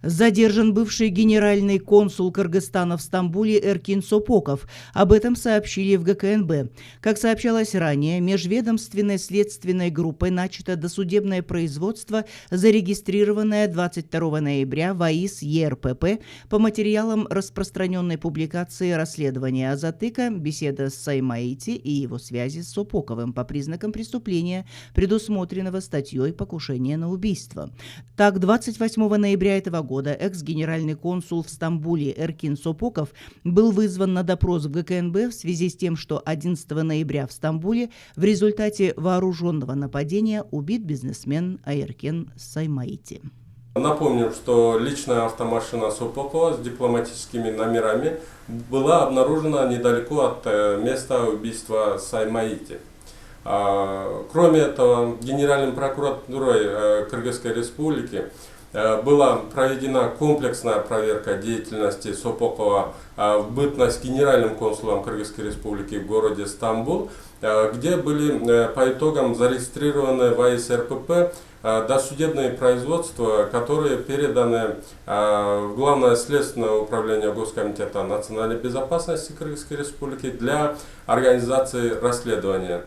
Задержан бывший генеральный консул Кыргызстана в Стамбуле Эркин Сопоков. Об этом сообщили в ГКНБ. Как сообщалось ранее, межведомственной следственной группой начато досудебное производство, зарегистрированное 22 ноября в АИС ЕРПП по материалам распространенной публикации расследования Азатыка, беседа с Саймаити и его связи с Сопоковым по признакам преступления, предусмотренного статьей «Покушение на убийство». Так, 28 ноября этого года экс-генеральный консул в Стамбуле Эркин Сопоков был вызван на допрос в ГКНБ в связи с тем, что 11 ноября в Стамбуле в результате вооруженного нападения убит бизнесмен Айеркен Саймаити. Напомним, что личная автомашина Сопокова с дипломатическими номерами была обнаружена недалеко от места убийства Саймаити. Кроме этого, Генеральной прокуратурой Кыргызской Республики была проведена комплексная проверка деятельности Сопокова в бытность генеральным консулом Кыргызской Республики в городе Стамбул, где были по итогам зарегистрированы в АИС РПП досудебные производства, которые переданы в Главное следственное управление Госкомитета национальной безопасности Кыргызской Республики для организации расследования.